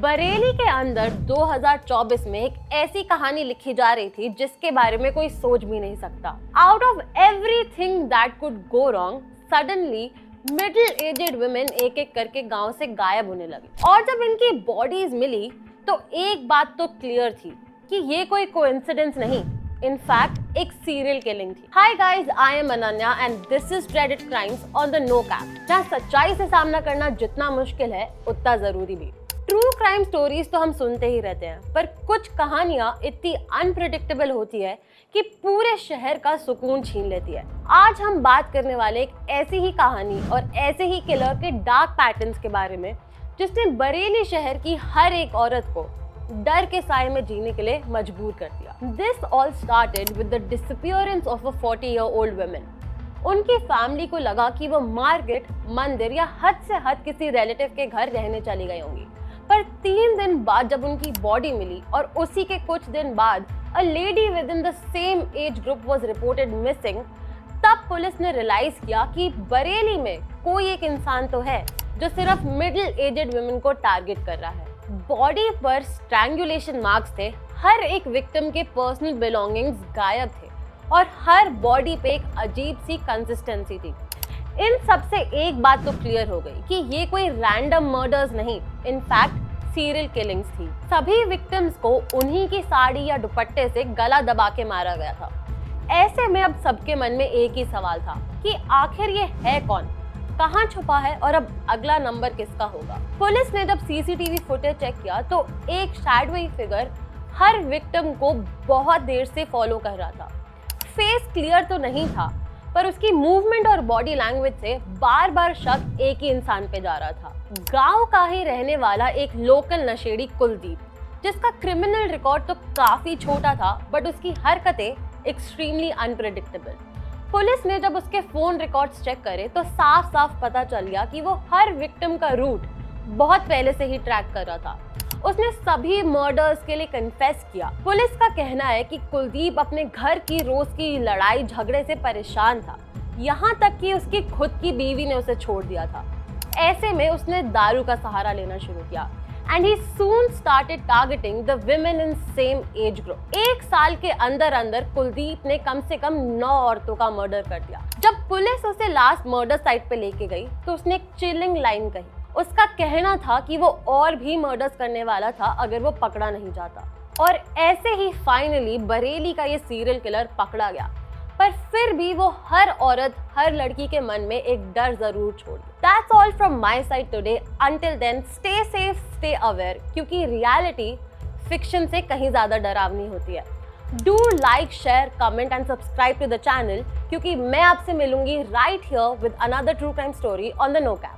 बरेली के अंदर 2024 में एक ऐसी कहानी लिखी जा रही थी जिसके बारे में कोई सोच भी नहीं सकता। Out of everything that could go wrong, suddenly middle aged women एक एक करके गांव से गायब होने लगी। और जब इनकी बॉडीज मिली तो एक बात तो क्लियर थी कि ये कोई कोइंसिडेंस नहीं, इनफैक्ट एक सीरियल किलिंग थी। Hi guys, I am Ananya and this is Reddit crimes on the no cap, जहाँ सच्चाई से सामना करना जितना मुश्किल है उतना जरूरी भी। ट्रू क्राइम स्टोरीज तो हम सुनते ही रहते हैं, पर कुछ कहानियां इतनी अनप्रेडिक्टेबल होती है कि पूरे शहर का सुकून छीन लेती है। आज हम बात करने वाले एक ऐसी ही कहानी और ऐसे ही किलर के डार्क पैटर्न्स के बारे में जिसने बरेली शहर की हर एक औरत को डर के साए में जीने के लिए मजबूर कर दिया। This all started with the disappearance of a 40-year-old woman। उनकी फैमिली को लगा कि वो मार्केट, मंदिर या हद से हद किसी रिलेटिव के घर रहने चली गई होंगी, पर 3 दिन बाद जब उनकी बॉडी मिली और उसी के कुछ दिन बाद a lady with in the same age group was reported missing, तब पुलिस ने रियलाइज किया कि बरेली में कोई एक इंसान तो है जो सिर्फ मिडिल एजेड वुमेन को टारगेट कर रहा है। बॉडी पर स्ट्रैंगुलेशन मार्क्स थे, हर एक विक्टिम के पर्सनल बिलोंगिंग्स गायब थे और हर बॉडी पे एक अजीब सी कंसिस्टेंसी थी। इन सब से एक बात तो क्लियर हो गई कि ये कोई रैंडम मर्डर्स नहीं, इनफैक्ट सीरियल किलिंग्स थी। सभी विक्टिम्स को उन्हीं की साड़ी या दुपट्टे से गला दबा के मारा गया था। ऐसे में अब सबके मन में एक ही सवाल था कि आखिर ये है कौन, कहाँ छुपा है और अब अगला नंबर किसका होगा। पुलिस ने जब सीसीटीवी फुटेज चेक किया तो एक शैडोई फिगर हर विक्टिम को बहुत देर से फॉलो कर रहा था। फेस क्लियर तो नहीं था, पर उसकी मूवमेंट और बॉडी लैंग्वेज से बार बार शक एक ही इंसान पे जा रहा था। गांव का ही रहने वाला एक लोकल नशेड़ी कुलदीप, जिसका क्रिमिनल रिकॉर्ड तो काफी छोटा था, बट उसकी हरकतें एक्सट्रीमली अनप्रेडिक्टेबल। पुलिस ने जब उसके फोन रिकॉर्ड्स चेक करे तो साफ साफ पता चल गया कि वो हर विक्टिम का रूट बहुत पहले से ही ट्रैक कर रहा था। उसने सभी मर्डर्स के लिए कन्फेस किया। पुलिस का कहना है कि कुलदीप अपने घर की रोज की लड़ाई झगड़े से परेशान था, यहाँ तक कि उसकी खुद की बीवी ने उसे छोड़ दिया था। ऐसे में उसने दारू का सहारा लेना शुरू किया and he soon started targeting the women in same age group। 1 साल के अंदर अंदर कुलदीप ने कम से कम 9 औरतों का मर्डर कर दिया। जब पुलिस उसे लास्ट मर्डर साइट पे लेके गई तो उसने एक चिलिंग लाइन कही। उसका कहना था कि वो और भी मर्डर्स करने वाला था अगर वो पकड़ा नहीं जाता। और ऐसे ही फाइनली बरेली का ये सीरियल किलर पकड़ा गया, पर फिर भी वो हर औरत, हर लड़की के मन में एक डर जरूर छोड़ दिया। That's all from my side today. Until then, stay safe, stay aware, क्योंकि रियलिटी फिक्शन से कहीं ज्यादा डरावनी होती है। Do like, share, comment and subscribe to the channel, क्योंकि मैं आपसे मिलूंगी right here with another true crime story on the No Cap।